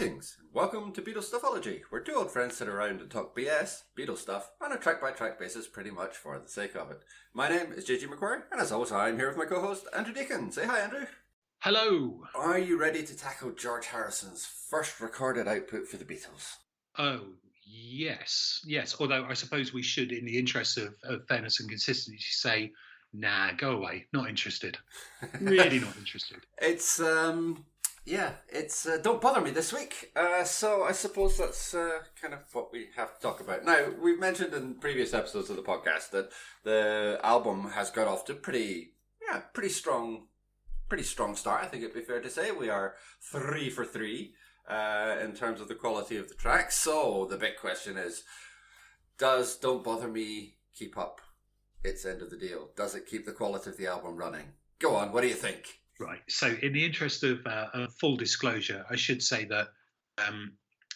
Greetings, and welcome to Beatles Stuffology, where two old friends sit around and talk BS, Beatles stuff, on a track-by-track basis pretty much for the sake of it. My name is JG McQuarrie, and as always I'm here with my co-host, Andrew Deacon. Say hi, Andrew. Hello. Are you ready to tackle George Harrison's first recorded output for the Beatles? Oh, yes. Although I suppose we should, in the interest of fairness and consistency, say, nah, go away. Not interested. Really not interested. It's Don't Bother Me this week. So I suppose that's kind of what we have to talk about. Now, we've mentioned in previous episodes of the podcast that the album has got off to pretty strong start. I think it'd be fair to say we are 3 for 3 in terms of the quality of the track. So the big question is, does Don't Bother Me keep up its end of the deal? Does it keep the quality of the album running? Go on, what do you think? Right. So in the interest of full disclosure, I should say that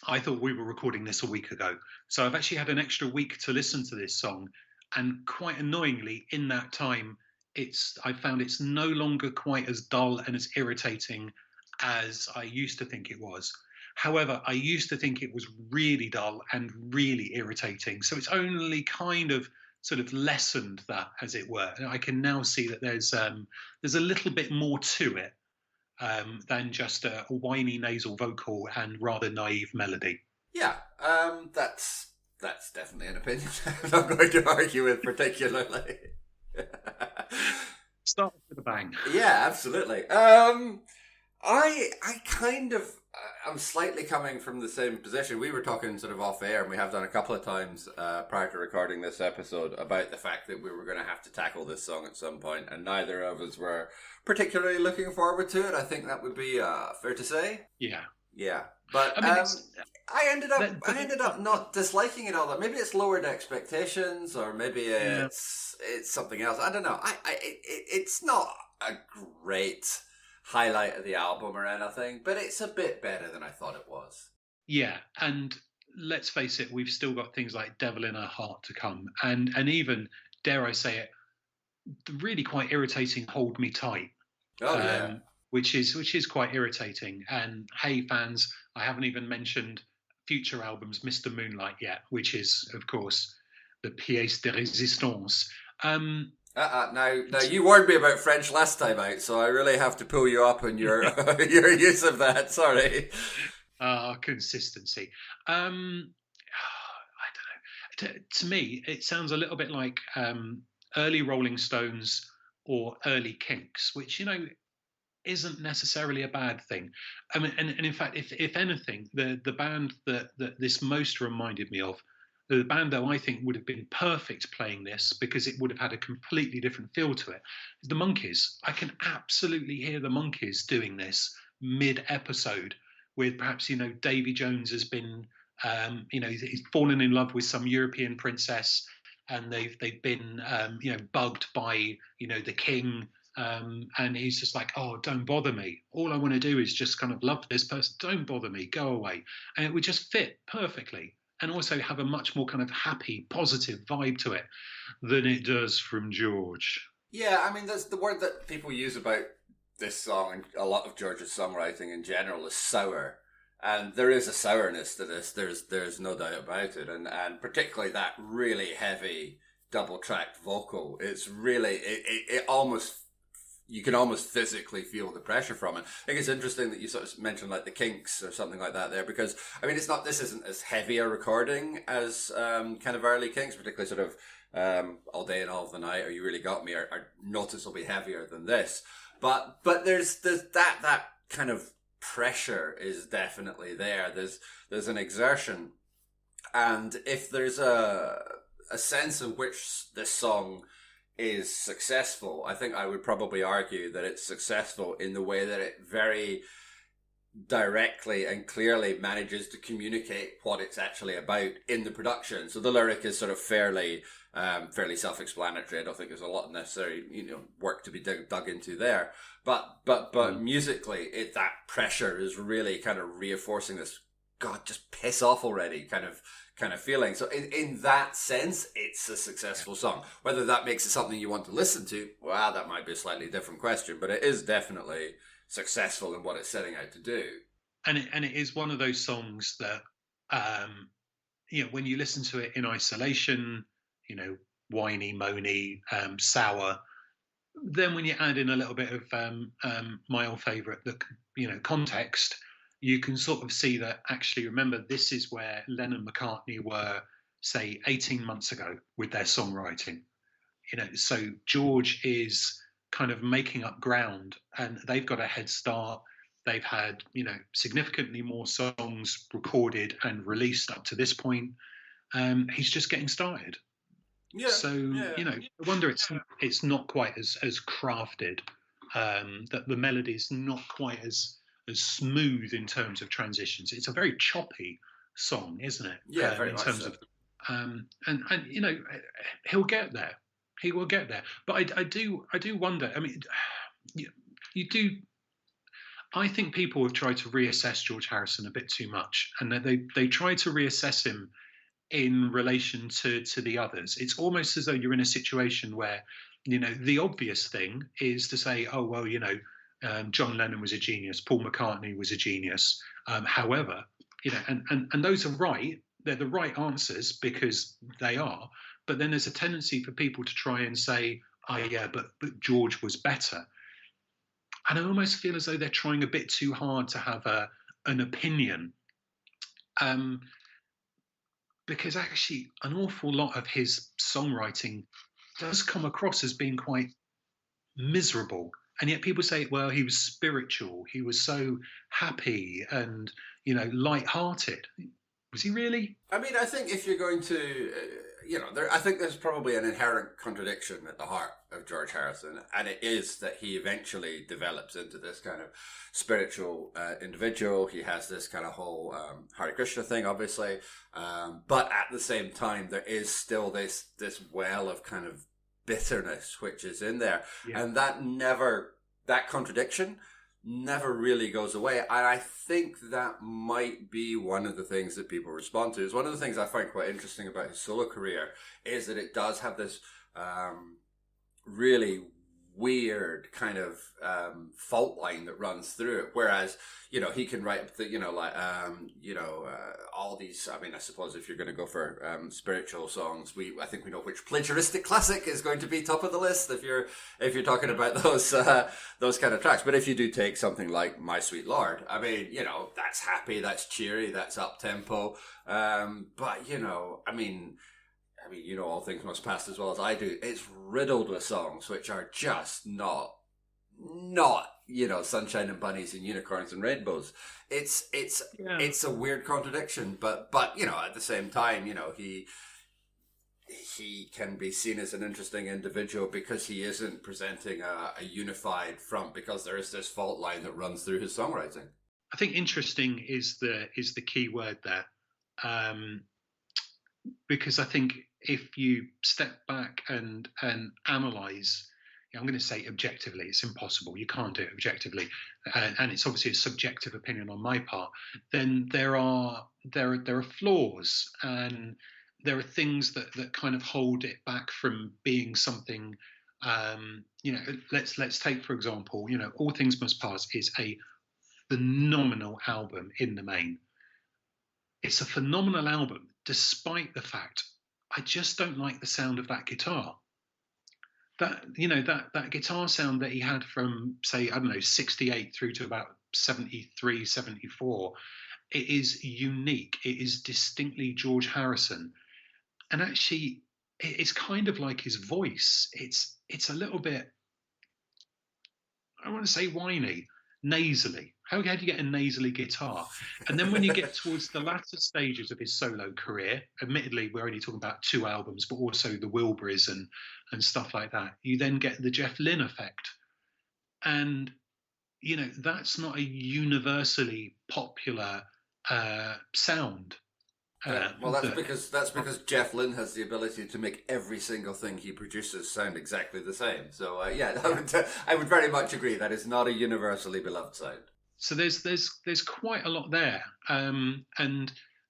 I thought we were recording this a week ago. So I've actually had an extra week to listen to this song. And quite annoyingly, in that time, I found it's no longer quite as dull and as irritating as I used to think it was. However, I used to think it was really dull and really irritating. So it's only kind of sort of lessened that, as it were. And I can now see that there's a little bit more to it than just a whiny nasal vocal and rather naive melody. Yeah, that's definitely an opinion I'm not going to argue with particularly. Start with a bang. Yeah, absolutely. I'm slightly coming from the same position. We were talking sort of off air, and we have done a couple of times prior to recording this episode about the fact that we were going to have to tackle this song at some point, and neither of us were particularly looking forward to it. I think that would be fair to say. Yeah. But I mean, I ended up not disliking it all that. Maybe it's lowered expectations, or maybe it's something else. I don't know. It's not a great highlight of the album or anything, but it's a bit better than I thought it was. Yeah, and let's face it, we've still got things like Devil in Our Heart to come, and even, dare I say it, the really quite irritating Hold Me Tight. Yeah. Which is quite irritating. And hey, fans, I haven't even mentioned future albums, Mr. Moonlight, yet, which is, of course, the pièce de résistance. Now you warned me about French last time out, so I really have to pull you up on your your use of that. Sorry. Consistency. I don't know. To me, it sounds a little bit like early Rolling Stones or early Kinks, which, isn't necessarily a bad thing. I mean, and in fact, if anything, the band that this most reminded me of, the band that I think would have been perfect playing this because it would have had a completely different feel to it, is the Monkees. I can absolutely hear the Monkees doing this mid-episode with perhaps, Davy Jones has been, he's fallen in love with some European princess, and they've been, bugged by, the king. And he's just like, oh, don't bother me. All I want to do is just kind of love this person. Don't bother me. Go away. And it would just fit perfectly, and also have a much more kind of happy, positive vibe to it than it does from George. Yeah, I mean, that's the word that people use about this song and a lot of George's songwriting in general is sour. And there is a sourness to this. There's no doubt about it. And particularly that really heavy double-tracked vocal. It's really, it almost, you can almost physically feel the pressure from it. I think it's interesting that you sort of mentioned like the Kinks or something like that there, because I mean, this isn't as heavy a recording as kind of early Kinks, particularly sort of All Day and All of the Night or You Really Got Me are noticeably heavier than this. But there's that kind of pressure is definitely there. There's an exertion, and if there's a sense in which this song is successful, I think I would probably argue that it's successful in the way that it very directly and clearly manages to communicate what it's actually about in the production. So the lyric is sort of fairly self-explanatory. I don't think there's a lot of necessary, work to be dug into there. But musically, that pressure is really kind of reinforcing this, God, just piss off already kind of feeling. So in that sense, it's a successful song. Whether that makes it something you want to listen to, well, that might be a slightly different question, but it is definitely successful in what it's setting out to do. and it is one of those songs that, um, when you listen to it in isolation, you know, whiny, moany, sour. Then when you add in a little bit of my old favourite, the context, you can sort of see that actually, remember, this is where Lennon and McCartney were, say, 18 months ago with their songwriting. So George is kind of making up ground, and they've got a head start. They've had, significantly more songs recorded and released up to this point. He's just getting started. Yeah, So, yeah. I wonder it's not quite as crafted. That the melody is not quite as smooth in terms of transitions. It's a very choppy song, isn't it? Yeah, very In much terms so. of and he'll get there. He will get there. But I do wonder. I mean, you do. I think people have tried to reassess George Harrison a bit too much, and that they try to reassess him in relation to the others. It's almost as though you're in a situation where, the obvious thing is to say, oh well, John Lennon was a genius, Paul McCartney was a genius. However, and those are right. They're the right answers because they are. But then there's a tendency for people to try and say, oh yeah, but George was better. And I almost feel as though they're trying a bit too hard to have an opinion. Um, because actually an awful lot of his songwriting does come across as being quite miserable. And yet people say, well, he was spiritual, he was so happy and, light-hearted. Was he really? I mean, I think if you're going to, I think there's probably an inherent contradiction at the heart of George Harrison, and it is that he eventually develops into this kind of spiritual individual. He has this kind of whole Hare Krishna thing, obviously, but at the same time, there is still this well of kind of bitterness which is in there, Yeah. and that contradiction never really goes away. And I think that might be one of the things that people respond to. Is one of the things I find quite interesting about his solo career is that it does have this really weird kind of fault line that runs through it. Whereas, he can write the, all these, I mean, I suppose if you're going to go for spiritual songs, I think we know which plagiaristic classic is going to be top of the list if you're talking about those kind of tracks. But if you do take something like My Sweet Lord, I mean, that's happy, that's cheery, that's up tempo. But all things must pass as well as I do. It's riddled with songs which are just not, sunshine and bunnies and unicorns and rainbows. It's a weird contradiction, but at the same time, he can be seen as an interesting individual because he isn't presenting a unified front, because there is this fault line that runs through his songwriting. I think interesting is the key word there. Because I think if you step back and analyze, I'm going to say objectively, it's impossible. You can't do it objectively, and it's obviously a subjective opinion on my part. Then there are flaws, and there are things that kind of hold it back from being something. Let's take for example, All Things Must Pass is a phenomenal album in the main. It's a phenomenal album, despite the fact I just don't like the sound of that guitar. That guitar sound that he had from, say, I don't know, 68 through to about 73, 74, it is unique. It is distinctly George Harrison. And actually, it's kind of like his voice. It's a little bit, I want to say whiny, nasally. How do you get a nasally guitar? And then when you get towards the latter stages of his solo career, admittedly, we're only talking about 2 albums, but also the Wilburys and stuff like that, you then get the Jeff Lynne effect. And, that's not a universally popular sound. Well, that's because Jeff Lynne has the ability to make every single thing he produces sound exactly the same. So I would very much agree that is not a universally beloved sound. So there's quite a lot there, and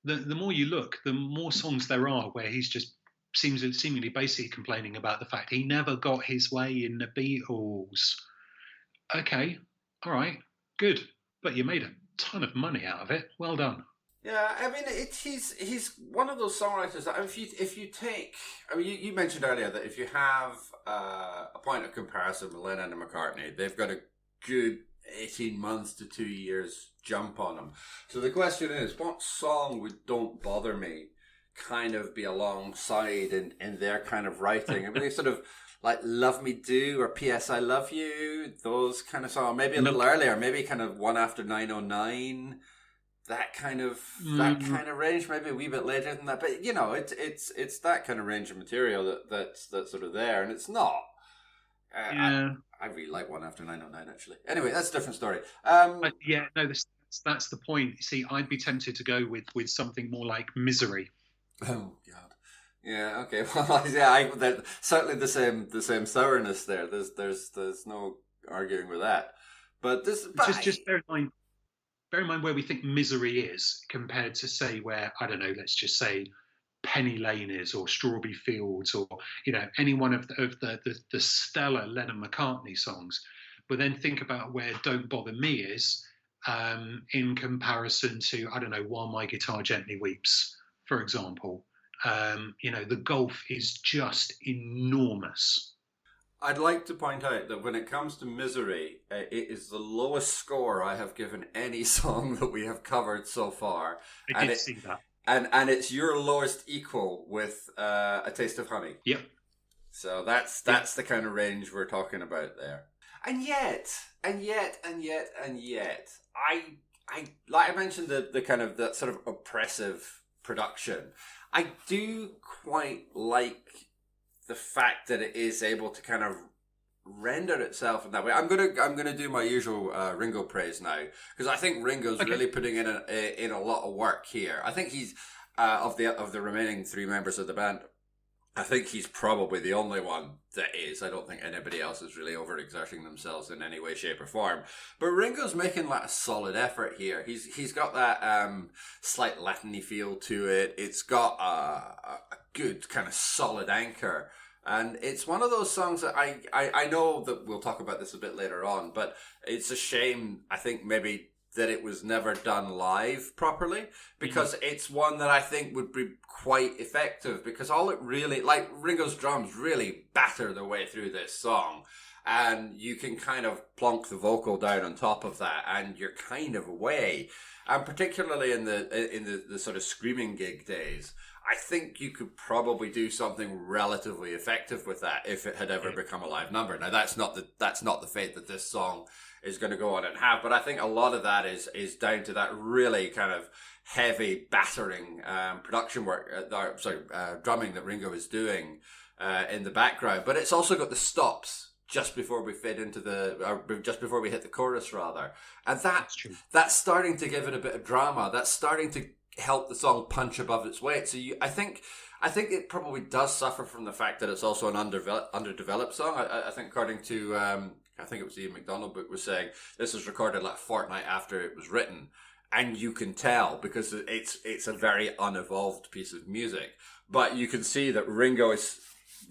the more you look, the more songs there are where he's just seemingly basically complaining about the fact he never got his way in the Beatles. Okay, all right, good, but you made it. ton of money out of it. Well done. Yeah, I mean, he's one of those songwriters that if you take, I mean, you mentioned earlier that if you have a point of comparison with Lennon and McCartney, they've got a good 18 months to 2 years jump on them. So the question is, what song would "Don't Bother Me" kind of be alongside in their kind of writing? I mean, they sort of like "Love Me Do" or "P.S. I Love You," those kind of songs. Maybe a little earlier, maybe kind of "One After 909." That kind of range, maybe a wee bit later than that, but you know, it's that kind of range of material that's sort of there, and it's not. Yeah, I really like One After 909 actually. Anyway, that's a different story. yeah, no, that's the point. See, I'd be tempted to go with something more like "Misery." Oh God, yeah, okay, well, yeah, certainly the same sourness there. There's no arguing with that. But Just bear in mind where we think "Misery" is compared to, say, where, I don't know, let's just say Penny Lane is, or Strawberry Fields, or any one of the stellar Lennon McCartney songs. But then think about where "Don't Bother Me" is, in comparison to, I don't know, "While My Guitar Gently Weeps," for example. The gulf is just enormous. I'd like to point out that when it comes to "Misery," it is the lowest score I have given any song that we have covered so far. I did see that. And it's your lowest equal with "A Taste of Honey." Yep. So that's the kind of range we're talking about there. And yet, I like I mentioned the kind of that sort of oppressive production. I do quite like the fact that it is able to kind of render itself in that way. I'm gonna do my usual Ringo praise now, because I think Ringo's really putting in a lot of work here. I think he's of the remaining three members of the band, I think he's probably the only one that is. I don't think anybody else is really overexerting themselves in any way, shape, or form. But Ringo's making like a solid effort here. He's got that slight Latin-y feel to it. It's got a good kind of solid anchor. And it's one of those songs that I know that we'll talk about this a bit later on, but it's a shame, I think, maybe that it was never done live properly, because it's one that I think would be quite effective, because all it really, like Ringo's drums really batter their way through this song, and you can kind of plonk the vocal down on top of that and you're kind of away. And particularly in the sort of screaming gig days, I think you could probably do something relatively effective with that if it had ever become a live number. Now that's not the fate that this song is going to go on and have, but I think a lot of that is down to that really kind of heavy battering production work, drumming that Ringo is doing in the background. But it's also got the stops just before we hit the chorus rather, and that's starting to give it a bit of drama. That's starting to help the song punch above its weight. So I think it probably does suffer from the fact that it's also an underdeveloped song. I think according to I think it was the Ian McDonald book was saying this was recorded like a fortnight after it was written, and you can tell because it's a very unevolved piece of music. But you can see that Ringo is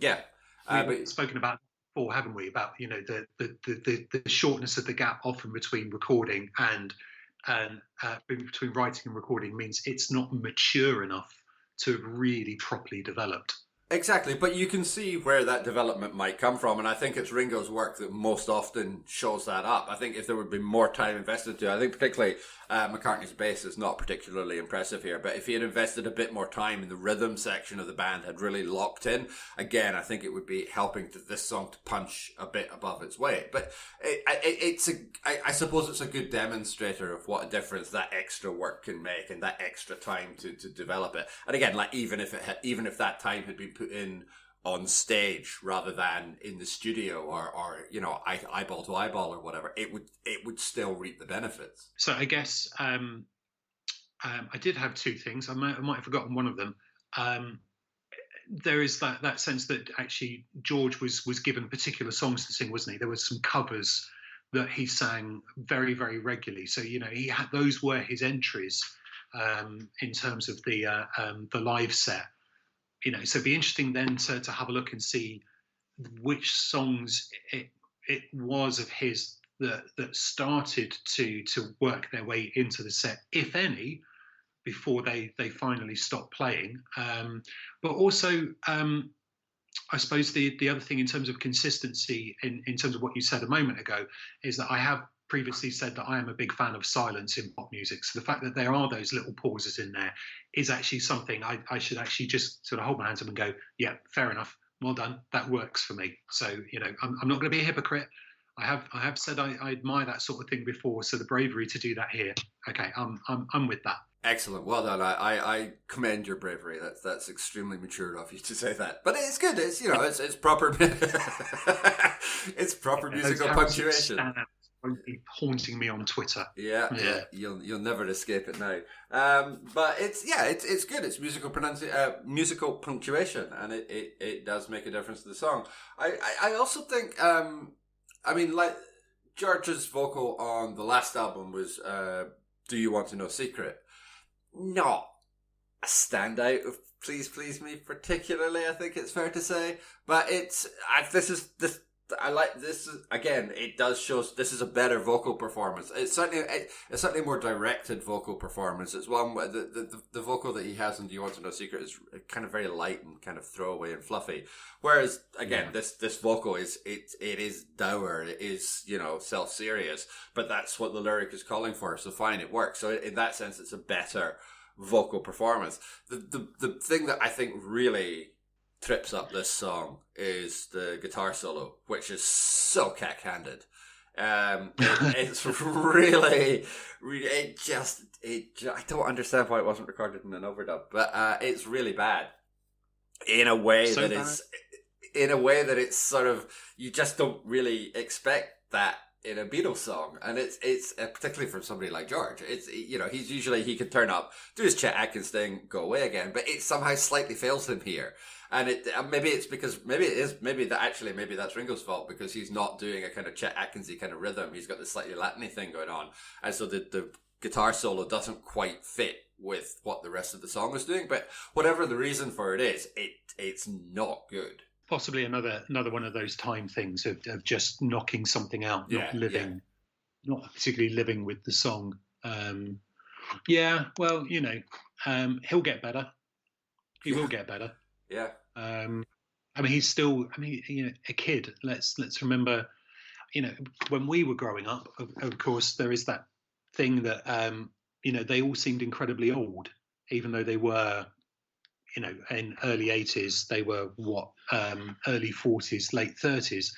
We've spoken about before, haven't we? About the shortness of the gap often between recording and between writing and recording means it's not mature enough to have really properly developed. Exactly, but you can see where that development might come from, and I think it's Ringo's work that most often shows that up. I think if there would be more time invested to, I think particularly McCartney's bass is not particularly impressive here, but if he had invested a bit more time in the rhythm section of the band, had really locked in, again, I think it would be helping this song to punch a bit above its weight. But I suppose it's a good demonstrator of what a difference that extra work can make and that extra time to develop it. And again, like even if that time had been put in on stage rather than in the studio or eyeball to eyeball or whatever, it would still reap the benefits. So I guess I did have two things. I might have forgotten one of them. There is that sense that actually George was given particular songs to sing, wasn't he? There was some covers that he sang very, very regularly. So he had, those were his entries in terms of the live set. So it'd be interesting then to have a look and see which songs it was of his that started to work their way into the set, if any, before they finally stopped playing. But also, I suppose the other thing in terms of consistency, in terms of what you said a moment ago, is that I have previously said that I am a big fan of silence in pop music. So the fact that there are those little pauses in there is actually something I should actually just sort of hold my hands up and go, yeah, fair enough, well done, that works for me. So I'm not going to be a hypocrite. I have said I admire that sort of thing before. So the bravery to do that here, okay, I'm with that. Excellent, well done. I commend your bravery. That's extremely mature of you to say that. But it's good. It's it's proper. It's proper musical punctuation. Won't be haunting me on Twitter. Yeah. You'll never escape it now. But it's good. It's musical punctuation, and it does make a difference to the song. I also think like George's vocal on the last album was "Do You Want to Know Secret." Not a standout of "Please Please Me" particularly, I think it's fair to say, but I like this. Again, it does show this is a better vocal performance. It's certainly a more directed vocal performance. It's one where the vocal that he has in "Do You Want to Know Secret" is kind of very light and kind of throwaway and fluffy. Whereas again, this vocal is dour. It is self-serious, but that's what the lyric is calling for. So fine, it works. So in that sense, it's a better vocal performance. The thing that I think really trips up this song is the guitar solo, which is so cack-handed. It's really, I don't understand why it wasn't recorded in an overdub, but it's really bad in a way that it's sort of, you just don't really expect that in a Beatles song, and it's particularly from somebody like George. It's he's usually, he can turn up, do his Chet Atkins thing, go away again, but it somehow slightly fails him here. And maybe that's Ringo's fault, because he's not doing a kind of Chet Atkinsy kind of rhythm. He's got this slightly Latin-y thing going on, and so the guitar solo doesn't quite fit with what the rest of the song is doing. But whatever the reason for it is, it's not good. Possibly another one of those time things of just knocking something out, not particularly living with the song. Well, he'll get better. He will get better. Yeah. He's still, a kid. Let's remember, when we were growing up, of course, there is that thing that, they all seemed incredibly old, even though they were, in early 80s, they were early 40s, late 30s,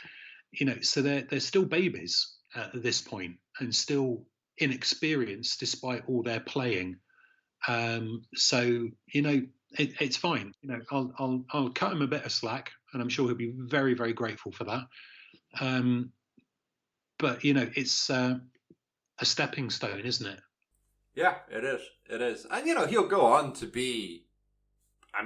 so they're still babies at this point and still inexperienced despite all their playing. It's fine. I'll cut him a bit of slack, and I'm sure he'll be very, very grateful for that. But it's a stepping stone, isn't it? Yeah, it is. It is, and he'll go on to be. I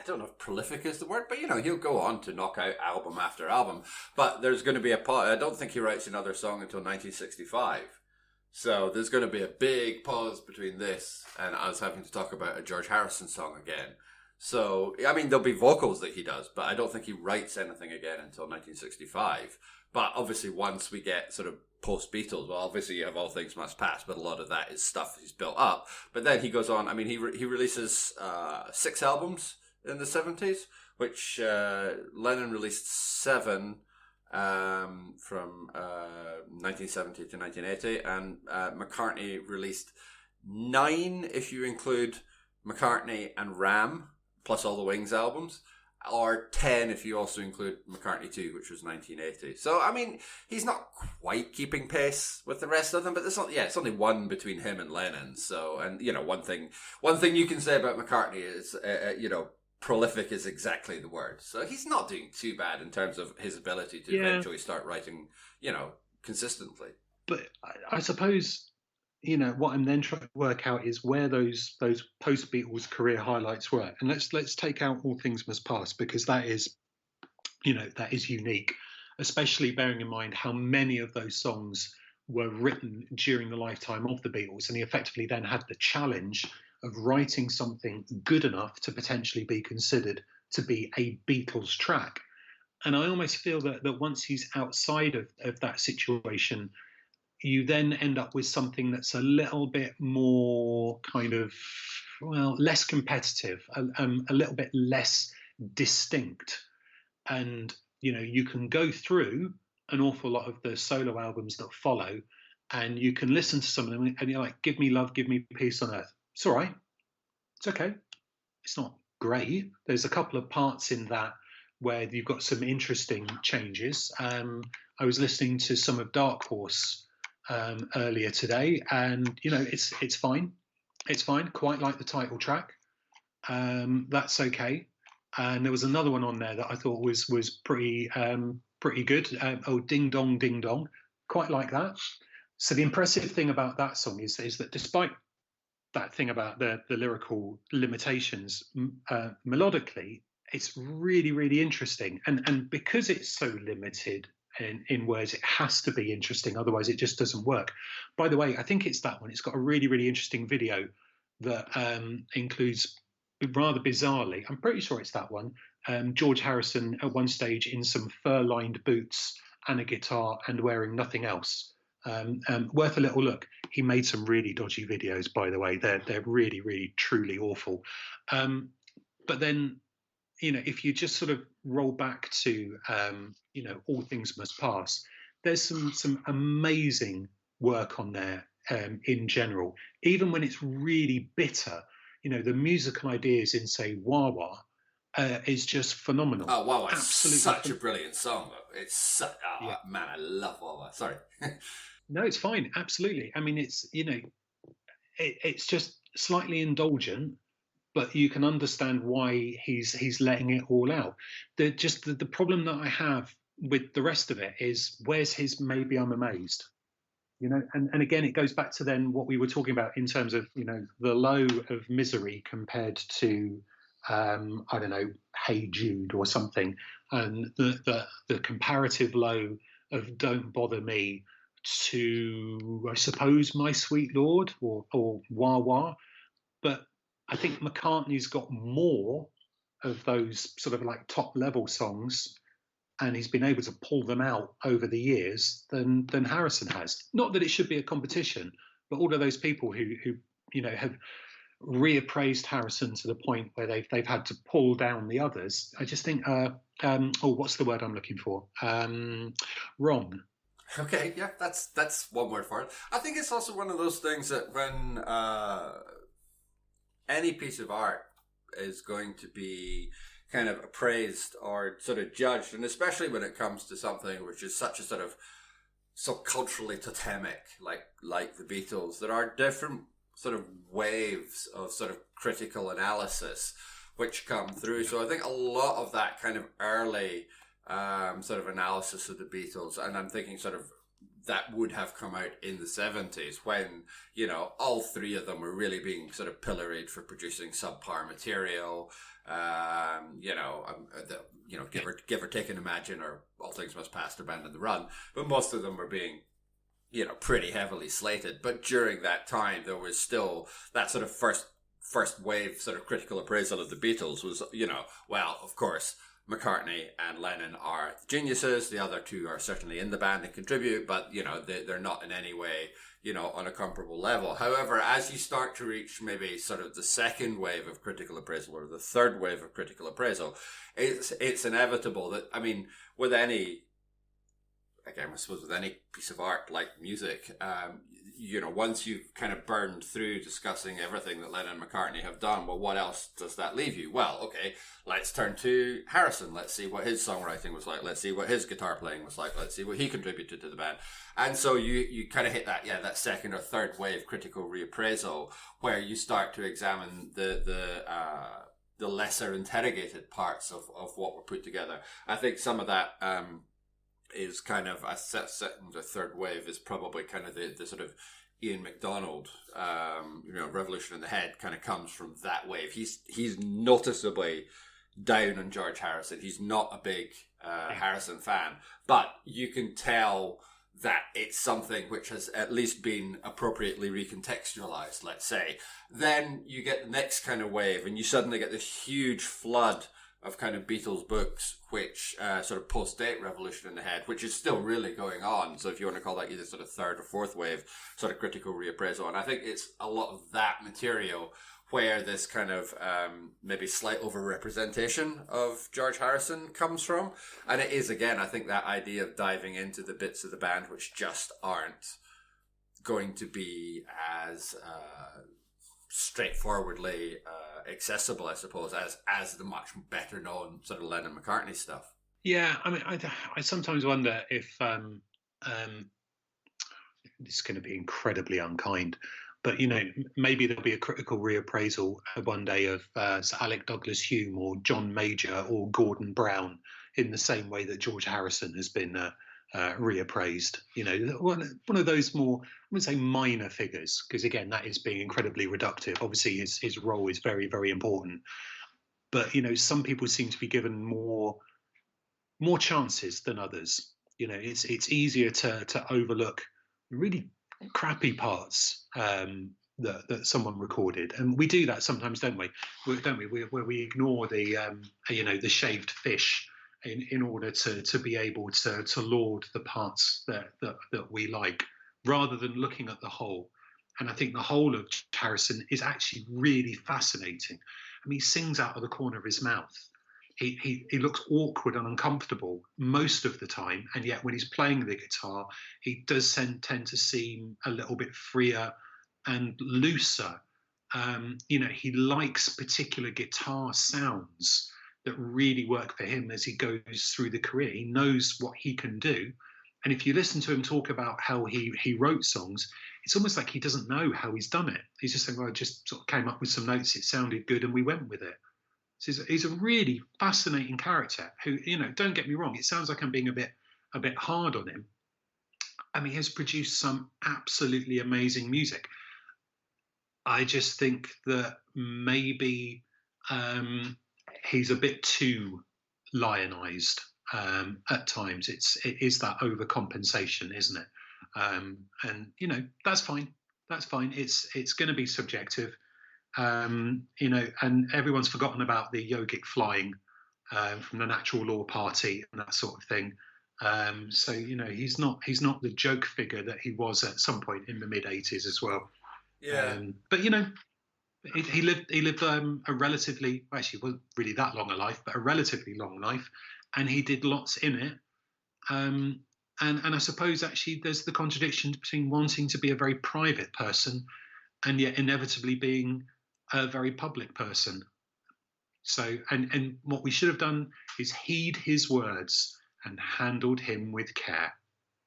don't know if prolific is the word, but he'll go on to knock out album after album. But there's going to be I don't think he writes another song until 1965. So there's going to be a big pause between this and us having to talk about a George Harrison song again. So, there'll be vocals that he does, but I don't think he writes anything again until 1965. But obviously, once we get sort of post-Beatles, well, obviously you have All Things Must Pass, but a lot of that is stuff he's built up. But then he goes on, he releases 6 albums in the 70s, which Lennon released 7 from 1970 to 1980, and McCartney released 9 if you include McCartney and Ram plus all the Wings albums, or 10 if you also include McCartney 2, which was 1980. So he's not quite keeping pace with the rest of them, but it's only one between him and Lennon. So, and one thing you can say about McCartney is prolific is exactly the word. So he's not doing too bad in terms of his ability to eventually start writing, consistently. But I suppose, what I'm then trying to work out is where those post-Beatles career highlights were. And let's take out All Things Must Pass, because that is unique, especially bearing in mind how many of those songs were written during the lifetime of the Beatles. And he effectively then had the challenge of writing something good enough to potentially be considered to be a Beatles track. And I almost feel that once he's outside of that situation, you then end up with something that's a little bit more kind of, well, less competitive, a little bit less distinct. And you can go through an awful lot of the solo albums that follow, and you can listen to some of them and you're like, give me love, give me peace on earth. It's all right, it's okay. It's not great. There's a couple of parts in that where you've got some interesting changes. I was listening to some of Dark Horse earlier today, and it's fine. It's fine. Quite like the title track. That's okay. And there was another one on there that I thought was pretty good. Oh, Ding Dong, Ding Dong. Quite like that. So the impressive thing about that song is that despite that thing about the lyrical limitations, melodically, it's really, really interesting. And because it's so limited in words, it has to be interesting. Otherwise, it just doesn't work. By the way, I think it's that one. It's got a really, really interesting video that includes, rather bizarrely, I'm pretty sure it's that one, George Harrison at one stage in some fur-lined boots and a guitar and wearing nothing else. Worth a little look. He made some really dodgy videos, by the way. They're really, really, truly awful. But then, if you just sort of roll back to, All Things Must Pass, there's some amazing work on there in general. Even when it's really bitter, the musical ideas in, say, Wah Wah is just phenomenal. Oh, Wah Wah is such a brilliant song, though. It's man, I love Wah Wah. Sorry. No, it's fine. Absolutely. I mean, it's it's just slightly indulgent, but you can understand why he's letting it all out. The problem that I have with the rest of it is, where's his maybe I'm amazed? And again, it goes back to then what we were talking about in terms of the low of Misery compared to I don't know, Hey Jude or something, and the comparative low of Don't Bother Me to, I suppose, My Sweet Lord or Wah Wah. But I think McCartney's got more of those sort of like top level songs, and he's been able to pull them out over the years than Harrison has. Not that it should be a competition, but all of those people who have reappraised Harrison to the point where they've had to pull down the others. I just think, what's the word I'm looking for? Wrong. Okay, yeah, that's one word for it. I think it's also one of those things that when any piece of art is going to be kind of appraised or sort of judged, and especially when it comes to something which is such a sort of so culturally totemic, like the Beatles, there are different sort of waves of sort of critical analysis which come through. So I think a lot of that kind of early sort of analysis of the Beatles, and I'm thinking sort of that would have come out in the 70s when, all three of them were really being sort of pilloried for producing subpar material. Give or take an Imagine or All Things Must Pass or Band on the Run, but most of them were being pretty heavily slated. But during that time, there was still that sort of first wave sort of critical appraisal of the Beatles was, well, of course, McCartney and Lennon are geniuses. The other two are certainly in the band and contribute, but, they're not in any way, on a comparable level. However, as you start to reach maybe sort of the second wave of critical appraisal or the third wave of critical appraisal, it's inevitable that, I mean, with any piece of art like music, once you've kind of burned through discussing everything that Lennon and McCartney have done, well, what else does that leave you? Well, okay, let's turn to Harrison. Let's see what his songwriting was like. Let's see what his guitar playing was like. Let's see what he contributed to the band. And so you kind of hit that second or third wave critical reappraisal where you start to examine the lesser interrogated parts of what were put together. I think some of that, is kind of a second or third wave is probably kind of the sort of Ian MacDonald, Revolution in the Head kind of comes from that wave. He's noticeably down on George Harrison. He's not a big Harrison fan, but you can tell that it's something which has at least been appropriately recontextualized, let's say. Then you get the next kind of wave and you suddenly get this huge flood of kind of Beatles books, which sort of post-date Revolution in the Head, which is still really going on. So if you want to call that either sort of third or fourth wave sort of critical reappraisal, and I think it's a lot of that material where this kind of maybe slight overrepresentation of George Harrison comes from. And it is, again, I think that idea of diving into the bits of the band which just aren't going to be as straightforwardly accessible, I suppose, as the much better known sort of Lennon and McCartney stuff. Yeah, I mean, I sometimes wonder if this is going to be incredibly unkind, but maybe there'll be a critical reappraisal one day of Sir Alec Douglas Hume or John Major or Gordon Brown in the same way that George Harrison has been reappraised. One of those more, I wouldn't say minor figures, because again, that is being incredibly reductive. Obviously, his role is very, very important, but some people seem to be given more chances than others. It's easier to overlook really crappy parts that someone recorded, and we do that sometimes, don't we? Where we ignore the the shaved fish in order to be able to laud the parts that we like, rather than looking at the whole. And I think the whole of Harrison is actually really fascinating. I mean, he sings out of the corner of his mouth. He looks awkward and uncomfortable most of the time, and yet when he's playing the guitar, he does tend to seem a little bit freer and looser. He likes particular guitar sounds that really work for him as he goes through the career. He knows what he can do. And if you listen to him talk about how he wrote songs, it's almost like he doesn't know how he's done it. He's just saying, well, I just sort of came up with some notes, it sounded good, and we went with it. So he's a really fascinating character who, don't get me wrong, it sounds like I'm being a bit hard on him. I mean, he has produced some absolutely amazing music. I just think that maybe he's a bit too lionized at times. It is that overcompensation, isn't it? And that's fine. That's fine. It's going to be subjective. And everyone's forgotten about the yogic flying from the Natural Law Party and that sort of thing. So he's not the joke figure that he was at some point in the mid '80s as well. Yeah. But he lived a relatively, actually, wasn't really that long a life, but a relatively long life, and he did lots in it. And I suppose actually there's the contradiction between wanting to be a very private person and yet inevitably being a very public person. So, and what we should have done is heed his words and handled him with care.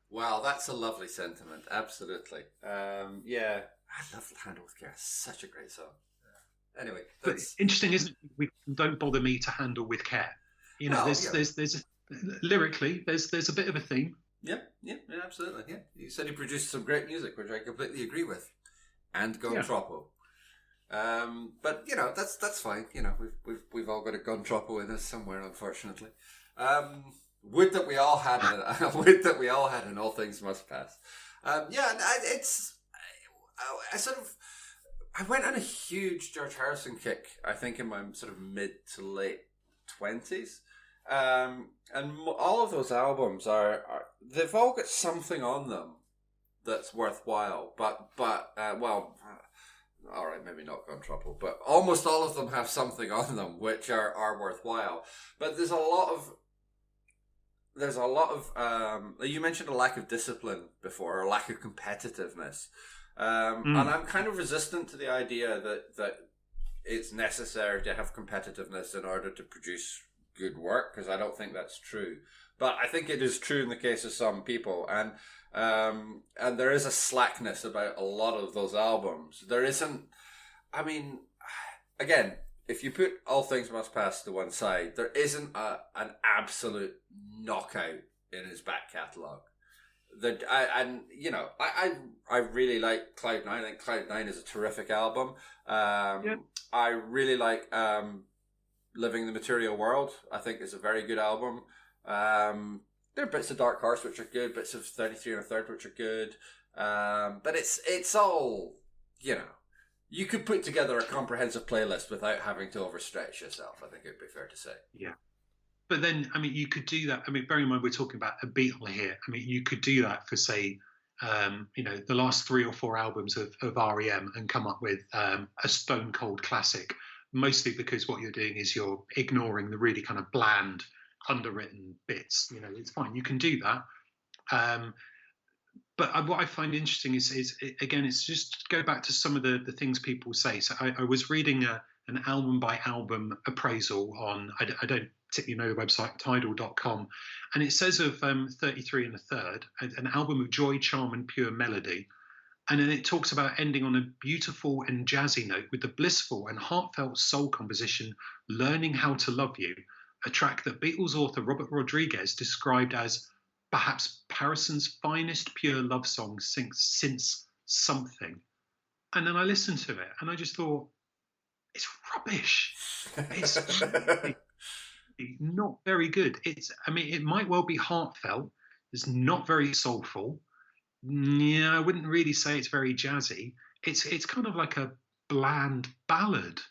Wow, that's a lovely sentiment. Absolutely. Yeah, I love Handle with Care. Such a great song. Yeah. Anyway, but interesting, isn't it? We don't bother me to handle with care. There's lyrically there's a bit of a theme. Yeah, absolutely. Yeah, you said he produced some great music, which I completely agree with, and Gon Troppo. But that's fine. We've all got a Gon Troppo in us somewhere, unfortunately. Would that we all had it. Would that we all had an All Things Must Pass. I went on a huge George Harrison kick, I think, in my sort of mid to late 20s. And all of those albums they've all got something on them that's worthwhile. But all right, maybe not Gon Troppo, but almost all of them have something on them which are worthwhile. But there's a lot of you mentioned a lack of discipline before, or a lack of competitiveness. And I'm kind of resistant to the idea that it's necessary to have competitiveness in order to produce good work, because I don't think that's true. But I think it is true in the case of some people, and there is a slackness about a lot of those albums. There isn't. I mean, again, if you put All Things Must Pass to one side, there isn't an absolute knockout in his back catalogue. I really like Cloud 9. I think Cloud 9 is a terrific album. I really like Living the Material World. I think is a very good album. There are bits of Dark Horse which are good, bits of 33 and a Third which are good. But it's all, You could put together a comprehensive playlist without having to overstretch yourself. I think it'd be fair to say. Yeah. But then, I mean, you could do that. I mean, bear in mind, we're talking about a Beatle here. I mean, you could do that for, say, the last 3 or 4 albums of REM and come up with a stone cold classic, mostly because what you're doing is you're ignoring the really kind of bland, underwritten bits. It's fine. You can do that. But what I find interesting is again, it's just go back to some of the things people say. So I was reading an album by album appraisal on, I don't particularly know the website, tidal.com, and it says of 33 and a Third, an album of joy, charm, and pure melody. And then it talks about ending on a beautiful and jazzy note with the blissful and heartfelt soul composition, Learning How to Love You, a track that Beatles author Robert Rodriguez described as perhaps Parison's finest pure love song since Something. And then I listened to it and I just thought, it's rubbish. It's not very good. It might well be heartfelt. It's not very soulful. Yeah, I wouldn't really say it's very jazzy. It's kind of like a bland ballad.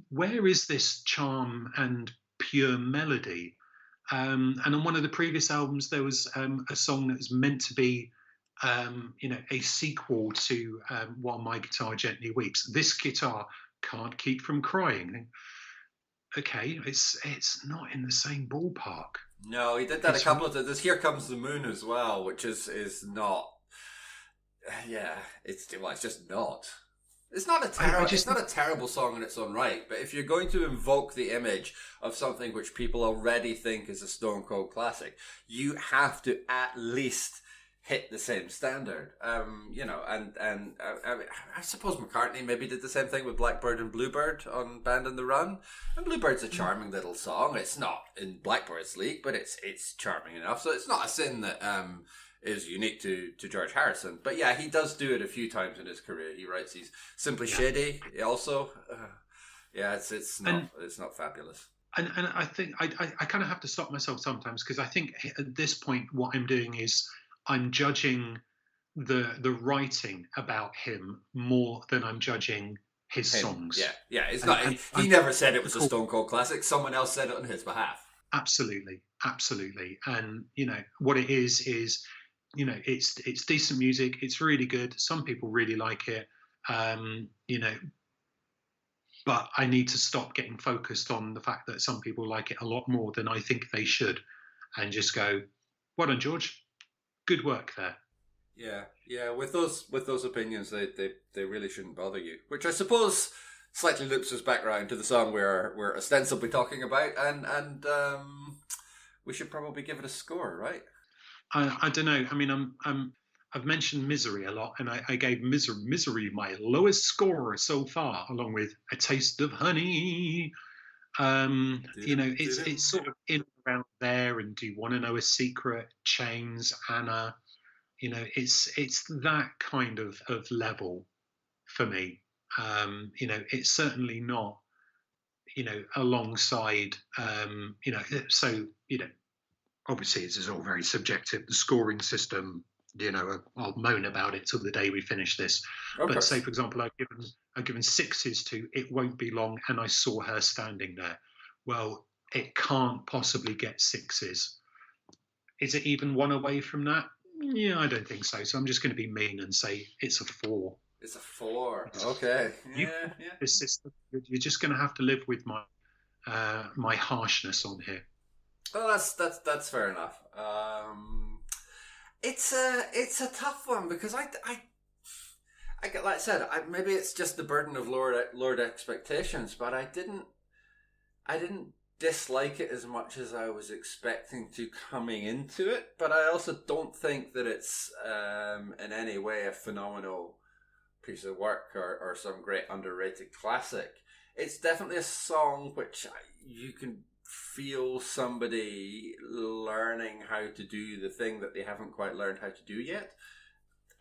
Where is this charm and pure melody? And on one of the previous albums, there was a song that was meant to be, a sequel to While My Guitar Gently Weeps. This guitar can't keep from crying. Okay, it's not in the same ballpark. No, he did that a couple of times. There's Here Comes the Moon as well, which is not. Yeah, it's just not. It's not a terrible. It's not a terrible song in its own right. But if you're going to invoke the image of something which people already think is a stone cold classic, you have to at least hit the same standard. I suppose McCartney maybe did the same thing with Blackbird and Bluebird on Band on the Run. And Bluebird's a charming little song. It's not in Blackbird's league, but it's charming enough. So it's not a sin that is unique to George Harrison. But yeah, he does do it a few times in his career. He writes these Simply Shady also. It's not fabulous. And I think I kind of have to stop myself sometimes, because I think at this point what I'm doing is I'm judging the writing about him more than I'm judging his songs. Yeah. It's not. He never said it was a stone cold classic. Someone else said it on his behalf. Absolutely. And what it is it's decent music. It's really good. Some people really like it. But I need to stop getting focused on the fact that some people like it a lot more than I think they should, and just go, well done, George. Good work there. Yeah. With those opinions, they really shouldn't bother you. Which I suppose slightly loops us back around to the song we're ostensibly talking about, and we should probably give it a score, right? I don't know. I mean, I've mentioned Misery a lot, and I gave Misery my lowest score so far, along with A Taste of Honey. It's sort of in around there, and Do You Want to Know a Secret, Chains, Anna. It's that kind of level for me. It's certainly not, alongside, obviously this is all very subjective. The scoring system, I'll moan about it till the day we finish this. Okay. But say, for example, I've given 6s to It Won't Be Long and I Saw Her Standing There. Well, it can't possibly get 6s. Is it even one away from that? Yeah, I don't think so. So I'm just going to be mean and say it's a 4. It's a 4. Okay. Yeah. This system, you're just going to have to live with my harshness on here. Well, that's fair enough. It's a tough one, because I get, like I said, maybe it's just the burden of lowered expectations, but I didn't dislike it as much as I was expecting to coming into it. But I also don't think that it's in any way a phenomenal piece of work or some great underrated classic. It's definitely a song which you can feel somebody learning how to do the thing that they haven't quite learned how to do yet.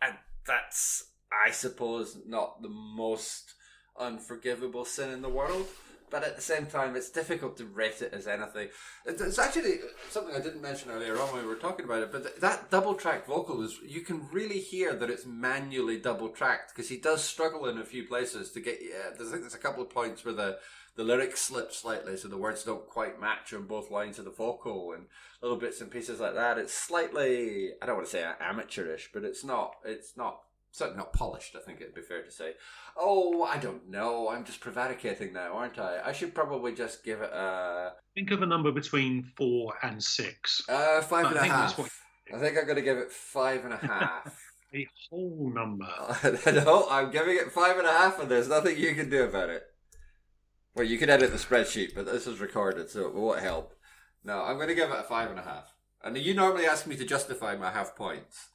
And that's, I suppose, not the most unforgivable sin in the world. But at the same time, it's difficult to rate it as anything. It's actually something I didn't mention earlier on when we were talking about it, but that double-tracked vocal is, you can really hear that it's manually double-tracked, because he does struggle in a few places to get, I think there's a couple of points where the lyrics slip slightly, so the words don't quite match on both lines of the vocal, and little bits and pieces like that. It's slightly, I don't want to say amateurish, but it's not certainly not polished, I think it'd be fair to say. Oh, I don't know. I'm just prevaricating now, aren't I? I should probably just give it a... Think of a number between 4 and 6. 5.5. I think I'm going to give it 5.5. A whole number. No, I'm giving it 5.5, and there's nothing you can do about it. Well, you can edit the spreadsheet, but this is recorded, so it won't help. No, I'm going to give it a 5.5. And you normally ask me to justify my half points.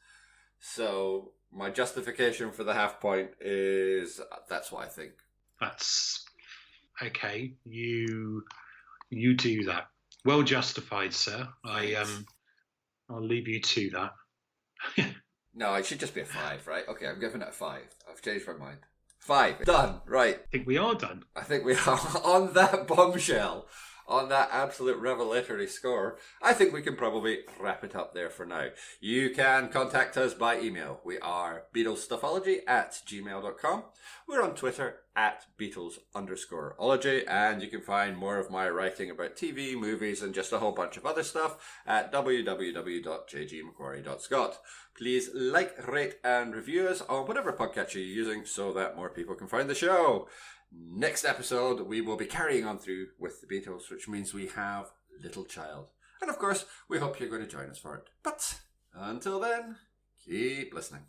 So... my justification for the half point is that's what I think. That's okay. You do that. Well justified, sir. I'll leave you to that. No, it should just be a 5, right? Okay, I'm giving it a 5. I've changed my mind. 5. Done. Right. I think we are done. I think we are on that bombshell. On that absolute revelatory score, I think we can probably wrap it up there for now. You can contact us by email. We are BeatlesStuffology@gmail.com. We're on Twitter @Beatles_ology, and you can find more of my writing about TV, movies, and just a whole bunch of other stuff at www.jgmacquarie.scot. Please like, rate, and review us on whatever podcatcher you're using so that more people can find the show. Next episode, we will be carrying on through with the Beatles, which means we have Little Child. And of course, we hope you're going to join us for it. But until then, keep listening.